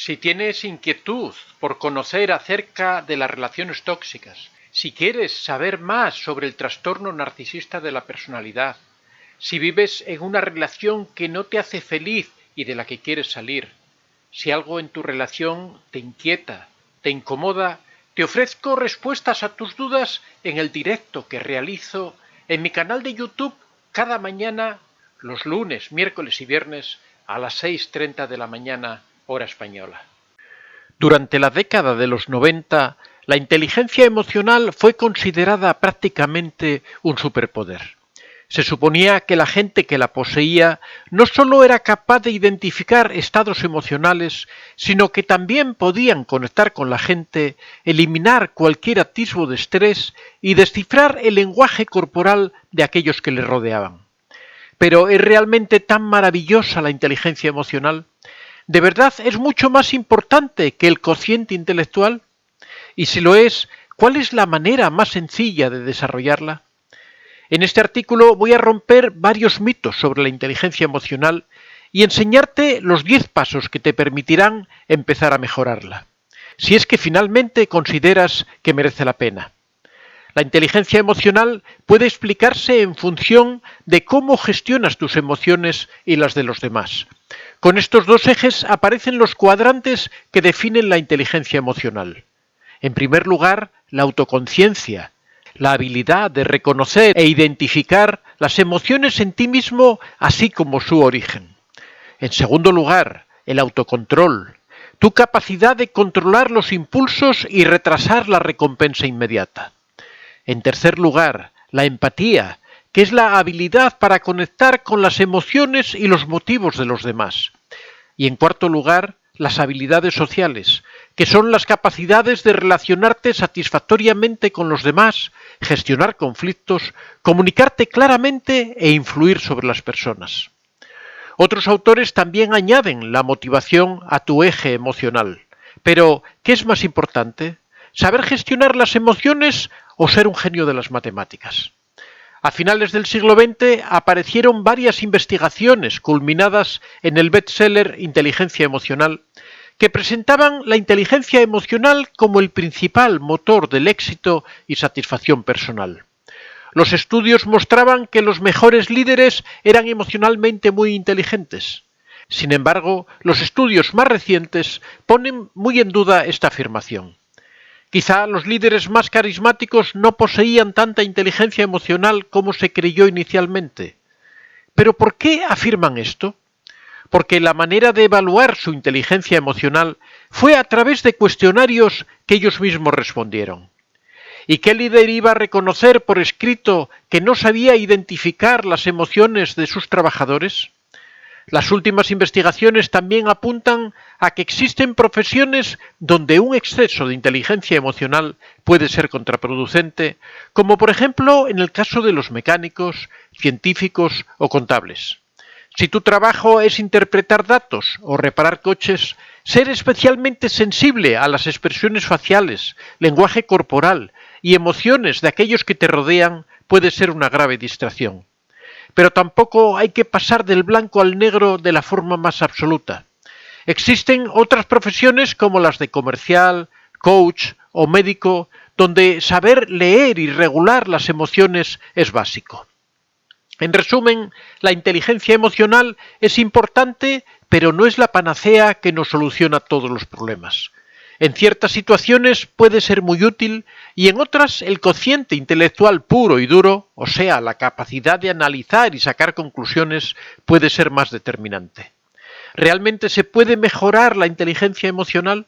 Si tienes inquietud por conocer acerca de las relaciones tóxicas, si quieres saber más sobre el trastorno narcisista de la personalidad, si vives en una relación que no te hace feliz y de la que quieres salir, si algo en tu relación te inquieta, te incomoda, te ofrezco respuestas a tus dudas en el directo que realizo en mi canal de YouTube cada mañana, los lunes, miércoles y viernes a las 6:30 de la mañana, hora española. Durante la década de los 90, la inteligencia emocional fue considerada prácticamente un superpoder. Se suponía que la gente que la poseía no solo era capaz de identificar estados emocionales, sino que también podían conectar con la gente, eliminar cualquier atisbo de estrés y descifrar el lenguaje corporal de aquellos que le rodeaban. Pero ¿es realmente tan maravillosa la inteligencia emocional? ¿De verdad es mucho más importante que el cociente intelectual? Y si lo es, ¿cuál es la manera más sencilla de desarrollarla? En este artículo voy a romper varios mitos sobre la inteligencia emocional y enseñarte los 10 pasos que te permitirán empezar a mejorarla, si es que finalmente consideras que merece la pena. La inteligencia emocional puede explicarse en función de cómo gestionas tus emociones y las de los demás. Con estos dos ejes aparecen los cuadrantes que definen la inteligencia emocional. En primer lugar, la autoconciencia, la habilidad de reconocer e identificar las emociones en ti mismo, así como su origen. En segundo lugar, el autocontrol, tu capacidad de controlar los impulsos y retrasar la recompensa inmediata. En tercer lugar, la empatía, que es la habilidad para conectar con las emociones y los motivos de los demás. Y en cuarto lugar, las habilidades sociales, que son las capacidades de relacionarte satisfactoriamente con los demás, gestionar conflictos, comunicarte claramente e influir sobre las personas. Otros autores también añaden la motivación a tu eje emocional. Pero, ¿qué es más importante? ¿Saber gestionar las emociones o ser un genio de las matemáticas? A finales del siglo XX aparecieron varias investigaciones culminadas en el bestseller Inteligencia Emocional, que presentaban la inteligencia emocional como el principal motor del éxito y satisfacción personal. Los estudios mostraban que los mejores líderes eran emocionalmente muy inteligentes. Sin embargo, los estudios más recientes ponen muy en duda esta afirmación. Quizá los líderes más carismáticos no poseían tanta inteligencia emocional como se creyó inicialmente. ¿Pero por qué afirman esto? Porque la manera de evaluar su inteligencia emocional fue a través de cuestionarios que ellos mismos respondieron. ¿Y qué líder iba a reconocer por escrito que no sabía identificar las emociones de sus trabajadores? Las últimas investigaciones también apuntan a que existen profesiones donde un exceso de inteligencia emocional puede ser contraproducente, como por ejemplo en el caso de los mecánicos, científicos o contables. Si tu trabajo es interpretar datos o reparar coches, ser especialmente sensible a las expresiones faciales, lenguaje corporal y emociones de aquellos que te rodean puede ser una grave distracción. Pero tampoco hay que pasar del blanco al negro de la forma más absoluta. Existen otras profesiones como las de comercial, coach o médico, donde saber leer y regular las emociones es básico. En resumen, la inteligencia emocional es importante, pero no es la panacea que nos soluciona todos los problemas. En ciertas situaciones puede ser muy útil y en otras el cociente intelectual puro y duro, o sea, la capacidad de analizar y sacar conclusiones, puede ser más determinante. ¿Realmente se puede mejorar la inteligencia emocional?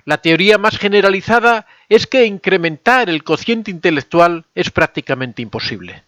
La teoría más generalizada es que incrementar el cociente intelectual es prácticamente imposible.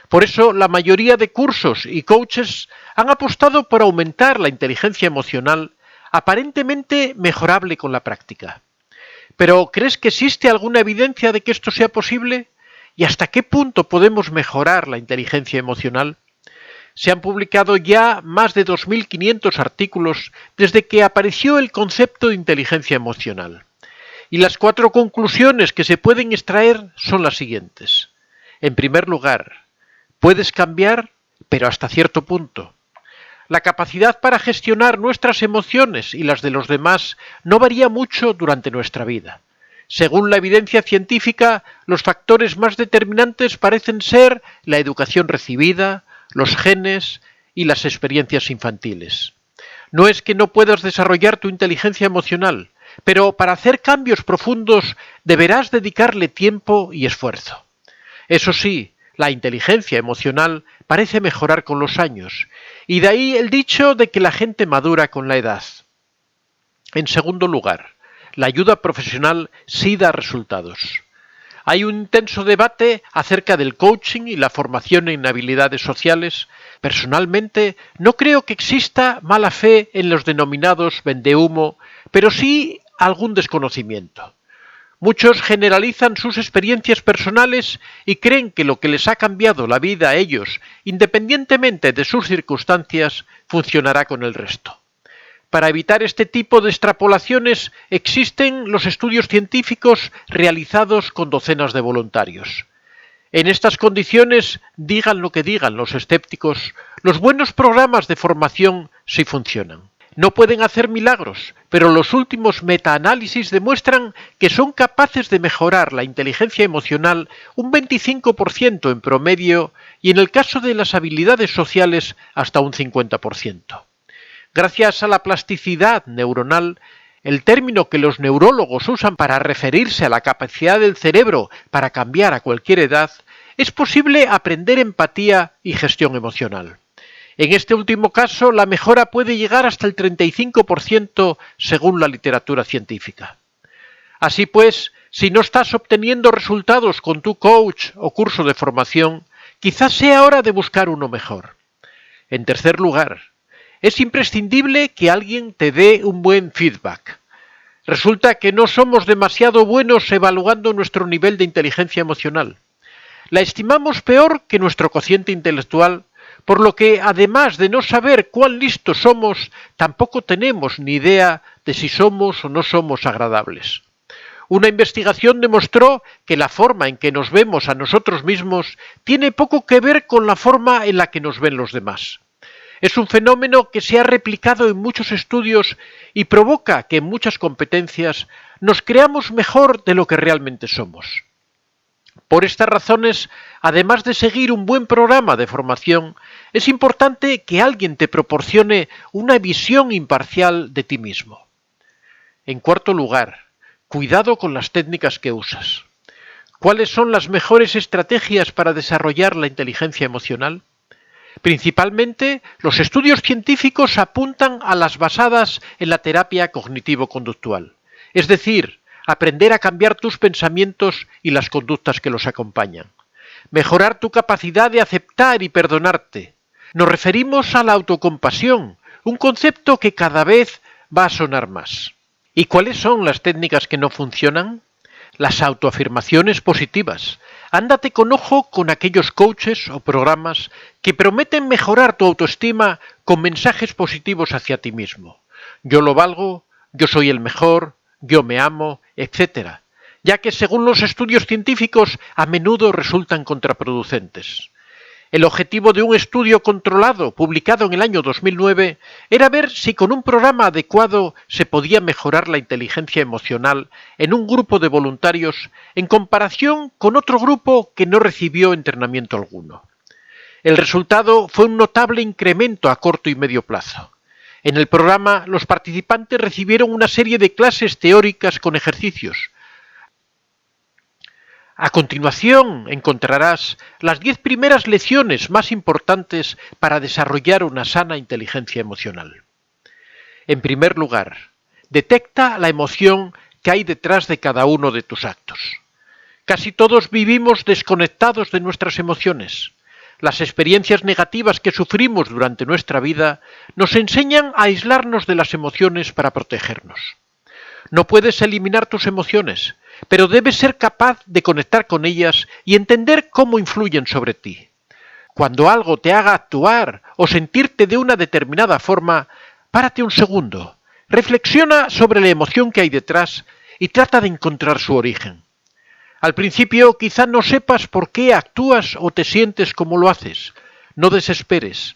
Por eso, la mayoría de cursos y coaches han apostado por aumentar la inteligencia emocional, aparentemente mejorable con la práctica. Pero, ¿crees que existe alguna evidencia de que esto sea posible? ¿Y hasta qué punto podemos mejorar la inteligencia emocional? Se han publicado ya más de 2.500 artículos desde que apareció el concepto de inteligencia emocional. Y las 4 conclusiones que se pueden extraer son las siguientes. En primer lugar, puedes cambiar, pero hasta cierto punto. La capacidad para gestionar nuestras emociones y las de los demás no varía mucho durante nuestra vida. Según la evidencia científica, los factores más determinantes parecen ser la educación recibida, los genes y las experiencias infantiles. No es que no puedas desarrollar tu inteligencia emocional, pero para hacer cambios profundos deberás dedicarle tiempo y esfuerzo. Eso sí, la inteligencia emocional parece mejorar con los años, y de ahí el dicho de que la gente madura con la edad. En segundo lugar, la ayuda profesional sí da resultados. Hay un intenso debate acerca del coaching y la formación en habilidades sociales. Personalmente, no creo que exista mala fe en los denominados vendehumo, pero sí algún desconocimiento. Muchos generalizan sus experiencias personales y creen que lo que les ha cambiado la vida a ellos, independientemente de sus circunstancias, funcionará con el resto. Para evitar este tipo de extrapolaciones existen los estudios científicos realizados con docenas de voluntarios. En estas condiciones, digan lo que digan los escépticos, los buenos programas de formación sí funcionan. No pueden hacer milagros, pero los últimos metaanálisis demuestran que son capaces de mejorar la inteligencia emocional un 25% en promedio y en el caso de las habilidades sociales hasta un 50%. Gracias a la plasticidad neuronal, el término que los neurólogos usan para referirse a la capacidad del cerebro para cambiar a cualquier edad, es posible aprender empatía y gestión emocional. En este último caso, la mejora puede llegar hasta el 35% según la literatura científica. Así pues, si no estás obteniendo resultados con tu coach o curso de formación, quizás sea hora de buscar uno mejor. En tercer lugar, es imprescindible que alguien te dé un buen feedback. Resulta que no somos demasiado buenos evaluando nuestro nivel de inteligencia emocional. La estimamos peor que nuestro cociente intelectual, por lo que, además de no saber cuán listos somos, tampoco tenemos ni idea de si somos o no somos agradables. Una investigación demostró que la forma en que nos vemos a nosotros mismos tiene poco que ver con la forma en la que nos ven los demás. Es un fenómeno que se ha replicado en muchos estudios y provoca que en muchas competencias nos creamos mejor de lo que realmente somos. Por estas razones, además de seguir un buen programa de formación, es importante que alguien te proporcione una visión imparcial de ti mismo. En cuarto lugar, cuidado con las técnicas que usas. ¿Cuáles son las mejores estrategias para desarrollar la inteligencia emocional? Principalmente, los estudios científicos apuntan a las basadas en la terapia cognitivo-conductual, es decir, aprender a cambiar tus pensamientos y las conductas que los acompañan. Mejorar tu capacidad de aceptar y perdonarte. Nos referimos a la autocompasión, un concepto que cada vez va a sonar más. ¿Y cuáles son las técnicas que no funcionan? Las autoafirmaciones positivas. Ándate con ojo con aquellos coaches o programas que prometen mejorar tu autoestima con mensajes positivos hacia ti mismo. Yo lo valgo, yo soy el mejor, yo me amo, etc., ya que según los estudios científicos a menudo resultan contraproducentes. El objetivo de un estudio controlado publicado en el año 2009 era ver si con un programa adecuado se podía mejorar la inteligencia emocional en un grupo de voluntarios en comparación con otro grupo que no recibió entrenamiento alguno. El resultado fue un notable incremento a corto y medio plazo. En el programa, los participantes recibieron una serie de clases teóricas con ejercicios. A continuación encontrarás las 10 primeras lecciones más importantes para desarrollar una sana inteligencia emocional. En primer lugar, detecta la emoción que hay detrás de cada uno de tus actos. Casi todos vivimos desconectados de nuestras emociones. Las experiencias negativas que sufrimos durante nuestra vida nos enseñan a aislarnos de las emociones para protegernos. No puedes eliminar tus emociones, pero debes ser capaz de conectar con ellas y entender cómo influyen sobre ti. Cuando algo te haga actuar o sentirte de una determinada forma, párate un segundo, reflexiona sobre la emoción que hay detrás y trata de encontrar su origen. Al principio quizá no sepas por qué actúas o te sientes como lo haces. No desesperes.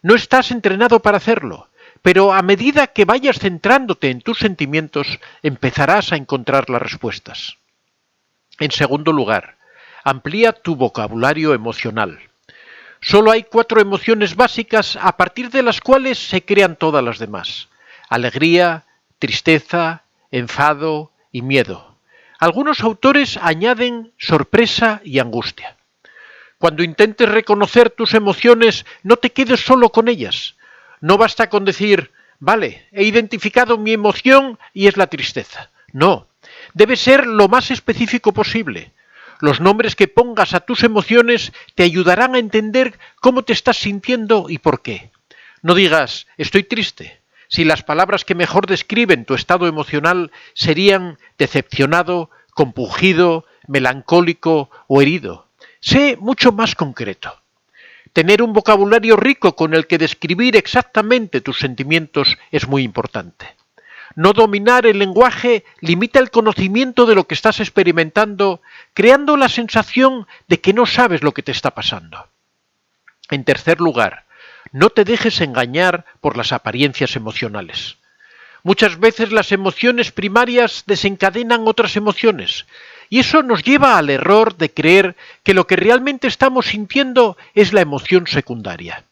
No estás entrenado para hacerlo, pero a medida que vayas centrándote en tus sentimientos, empezarás a encontrar las respuestas. En segundo lugar, amplía tu vocabulario emocional. Solo hay 4 emociones básicas a partir de las cuales se crean todas las demás: alegría, tristeza, enfado y miedo. Algunos autores añaden sorpresa y angustia. Cuando intentes reconocer tus emociones, no te quedes solo con ellas. No basta con decir, vale, he identificado mi emoción y es la tristeza. No, debe ser lo más específico posible. Los nombres que pongas a tus emociones te ayudarán a entender cómo te estás sintiendo y por qué. No digas, estoy triste, si las palabras que mejor describen tu estado emocional serían decepcionado, compungido, melancólico o herido. Sé mucho más concreto. Tener un vocabulario rico con el que describir exactamente tus sentimientos es muy importante. No dominar el lenguaje limita el conocimiento de lo que estás experimentando, creando la sensación de que no sabes lo que te está pasando. En tercer lugar, no te dejes engañar por las apariencias emocionales. Muchas veces las emociones primarias desencadenan otras emociones, y eso nos lleva al error de creer que lo que realmente estamos sintiendo es la emoción secundaria.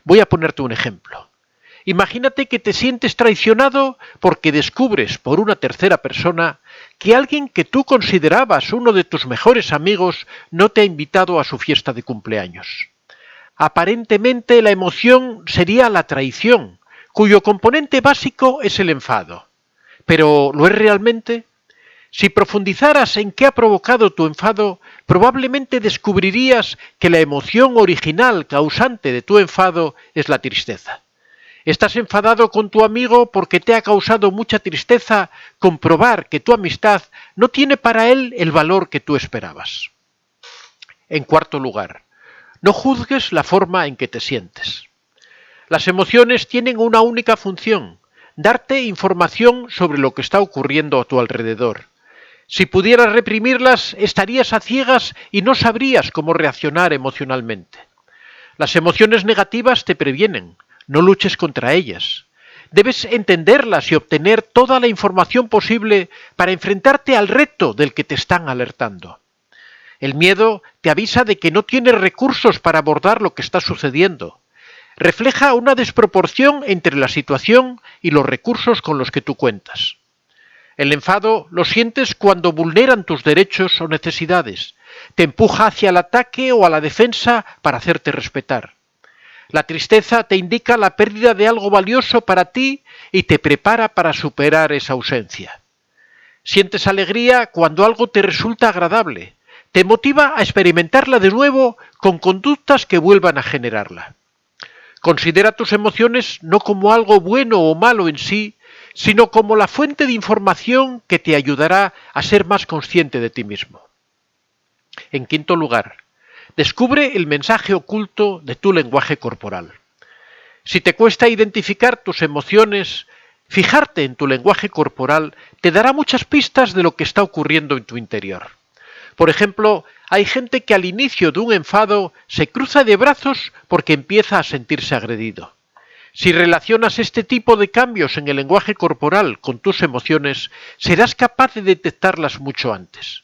Voy a ponerte un ejemplo. Imagínate que te sientes traicionado porque descubres por una tercera persona que alguien que tú considerabas uno de tus mejores amigos no te ha invitado a su fiesta de cumpleaños. Aparentemente la emoción sería la traición, cuyo componente básico es el enfado. ¿Pero lo es realmente? Si profundizaras en qué ha provocado tu enfado, probablemente descubrirías que la emoción original causante de tu enfado es la tristeza. Estás enfadado con tu amigo porque te ha causado mucha tristeza comprobar que tu amistad no tiene para él el valor que tú esperabas. En cuarto lugar, no juzgues la forma en que te sientes. Las emociones tienen una única función: darte información sobre lo que está ocurriendo a tu alrededor. Si pudieras reprimirlas, estarías a ciegas y no sabrías cómo reaccionar emocionalmente. Las emociones negativas te previenen, no luches contra ellas. Debes entenderlas y obtener toda la información posible para enfrentarte al reto del que te están alertando. El miedo te avisa de que no tienes recursos para abordar lo que está sucediendo. Refleja una desproporción entre la situación y los recursos con los que tú cuentas. El enfado lo sientes cuando vulneran tus derechos o necesidades. Te empuja hacia el ataque o a la defensa para hacerte respetar. La tristeza te indica la pérdida de algo valioso para ti y te prepara para superar esa ausencia. Sientes alegría cuando algo te resulta agradable. Te motiva a experimentarla de nuevo con conductas que vuelvan a generarla. Considera tus emociones no como algo bueno o malo en sí, sino como la fuente de información que te ayudará a ser más consciente de ti mismo. En quinto lugar, descubre el mensaje oculto de tu lenguaje corporal. Si te cuesta identificar tus emociones, fijarte en tu lenguaje corporal te dará muchas pistas de lo que está ocurriendo en tu interior. Por ejemplo, hay gente que al inicio de un enfado se cruza de brazos porque empieza a sentirse agredido. Si relacionas este tipo de cambios en el lenguaje corporal con tus emociones, serás capaz de detectarlas mucho antes.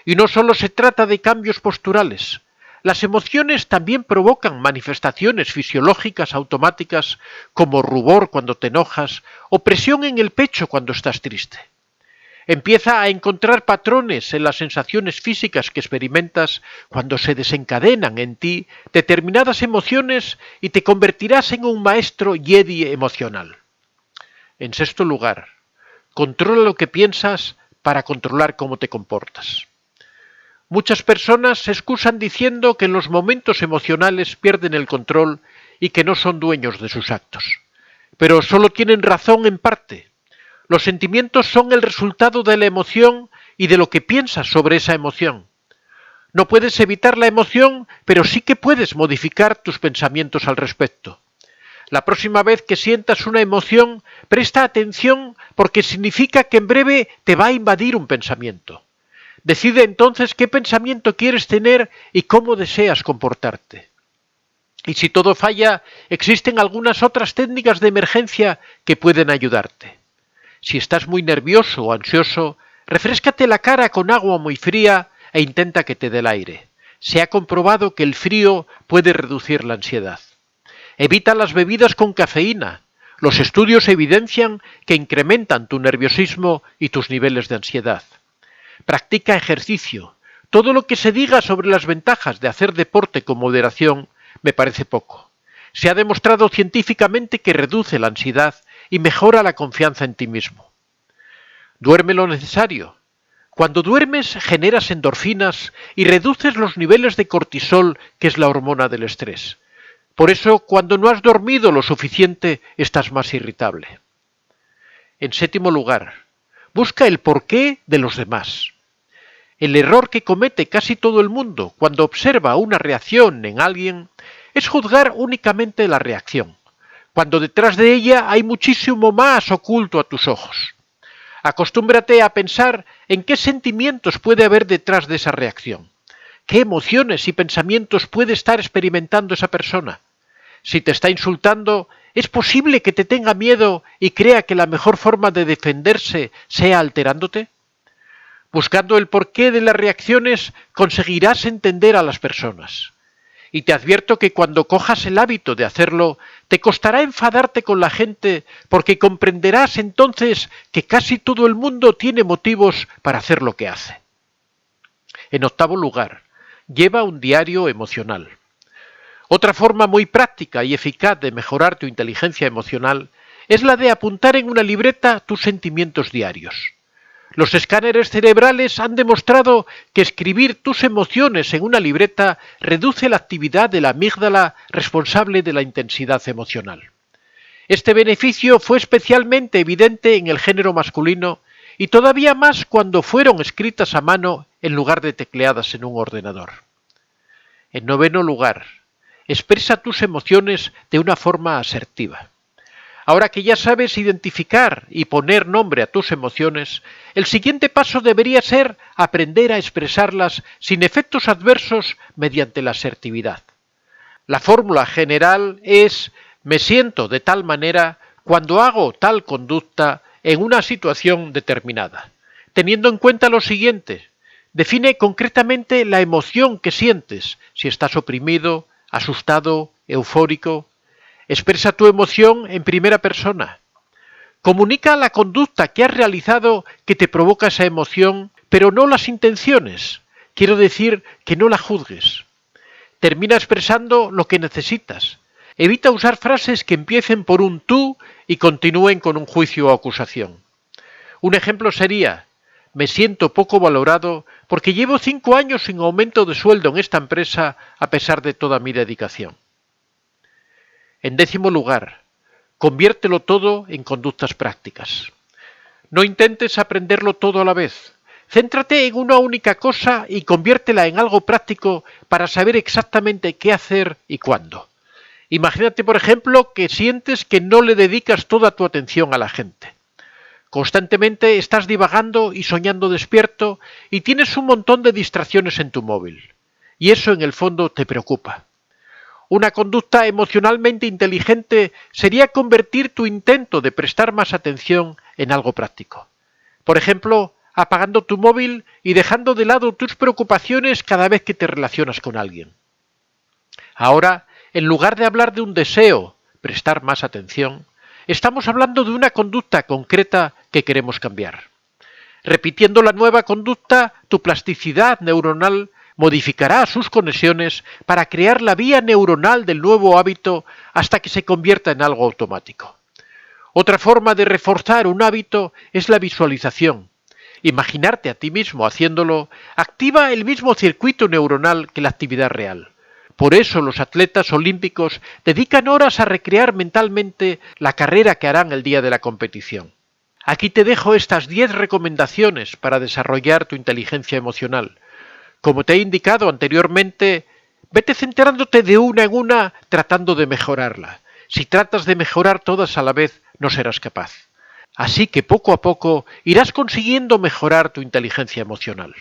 Y no solo se trata de cambios posturales. Las emociones también provocan manifestaciones fisiológicas automáticas como rubor cuando te enojas o presión en el pecho cuando estás triste. Empieza a encontrar patrones en las sensaciones físicas que experimentas cuando se desencadenan en ti determinadas emociones y te convertirás en un maestro Jedi emocional. En sexto lugar, controla lo que piensas para controlar cómo te comportas. Muchas personas se excusan diciendo que en los momentos emocionales pierden el control y que no son dueños de sus actos. Pero solo tienen razón en parte. Los sentimientos son el resultado de la emoción y de lo que piensas sobre esa emoción. No puedes evitar la emoción, pero sí que puedes modificar tus pensamientos al respecto. La próxima vez que sientas una emoción, presta atención porque significa que en breve te va a invadir un pensamiento. Decide entonces qué pensamiento quieres tener y cómo deseas comportarte. Y si todo falla, existen algunas otras técnicas de emergencia que pueden ayudarte. Si estás muy nervioso o ansioso, refréscate la cara con agua muy fría e intenta que te dé el aire. Se ha comprobado que el frío puede reducir la ansiedad. Evita las bebidas con cafeína. Los estudios evidencian que incrementan tu nerviosismo y tus niveles de ansiedad. Practica ejercicio. Todo lo que se diga sobre las ventajas de hacer deporte con moderación me parece poco. Se ha demostrado científicamente que reduce la ansiedad y mejora la confianza en ti mismo. Duerme lo necesario. Cuando duermes generas endorfinas y reduces los niveles de cortisol, que es la hormona del estrés. Por eso, cuando no has dormido lo suficiente, estás más irritable. En séptimo lugar, busca el porqué de los demás. El error que comete casi todo el mundo cuando observa una reacción en alguien es juzgar únicamente la reacción, cuando detrás de ella hay muchísimo más oculto a tus ojos. Acostúmbrate a pensar en qué sentimientos puede haber detrás de esa reacción, qué emociones y pensamientos puede estar experimentando esa persona. Si te está insultando, ¿es posible que te tenga miedo y crea que la mejor forma de defenderse sea alterándote? Buscando el porqué de las reacciones, conseguirás entender a las personas. Y te advierto que cuando cojas el hábito de hacerlo, te costará enfadarte con la gente porque comprenderás entonces que casi todo el mundo tiene motivos para hacer lo que hace. En octavo lugar, lleva un diario emocional. Otra forma muy práctica y eficaz de mejorar tu inteligencia emocional es la de apuntar en una libreta tus sentimientos diarios. Los escáneres cerebrales han demostrado que escribir tus emociones en una libreta reduce la actividad de la amígdala responsable de la intensidad emocional. Este beneficio fue especialmente evidente en el género masculino y todavía más cuando fueron escritas a mano en lugar de tecleadas en un ordenador. En noveno lugar, expresa tus emociones de una forma asertiva. Ahora que ya sabes identificar y poner nombre a tus emociones, el siguiente paso debería ser aprender a expresarlas sin efectos adversos mediante la asertividad. La fórmula general es: me siento de tal manera cuando hago tal conducta en una situación determinada. Teniendo en cuenta lo siguiente: define concretamente la emoción que sientes, si estás oprimido, asustado, eufórico. Expresa tu emoción en primera persona. Comunica la conducta que has realizado que te provoca esa emoción, pero no las intenciones. Quiero decir que no la juzgues. Termina expresando lo que necesitas. Evita usar frases que empiecen por un tú y continúen con un juicio o acusación. Un ejemplo sería: me siento poco valorado porque llevo 5 años sin aumento de sueldo en esta empresa a pesar de toda mi dedicación. En décimo lugar, conviértelo todo en conductas prácticas. No intentes aprenderlo todo a la vez. Céntrate en una única cosa y conviértela en algo práctico para saber exactamente qué hacer y cuándo. Imagínate, por ejemplo, que sientes que no le dedicas toda tu atención a la gente. Constantemente estás divagando y soñando despierto y tienes un montón de distracciones en tu móvil. Y eso en el fondo te preocupa. Una conducta emocionalmente inteligente sería convertir tu intento de prestar más atención en algo práctico. Por ejemplo, apagando tu móvil y dejando de lado tus preocupaciones cada vez que te relacionas con alguien. Ahora, en lugar de hablar de un deseo, prestar más atención, estamos hablando de una conducta concreta que queremos cambiar. Repitiendo la nueva conducta, tu plasticidad neuronal modificará sus conexiones para crear la vía neuronal del nuevo hábito hasta que se convierta en algo automático. Otra forma de reforzar un hábito es la visualización. Imaginarte a ti mismo haciéndolo activa el mismo circuito neuronal que la actividad real. Por eso los atletas olímpicos dedican horas a recrear mentalmente la carrera que harán el día de la competición. Aquí te dejo estas 10 recomendaciones para desarrollar tu inteligencia emocional. Como te he indicado anteriormente, vete centrándote de una en una tratando de mejorarla. Si tratas de mejorar todas a la vez, no serás capaz. Así que poco a poco irás consiguiendo mejorar tu inteligencia emocional.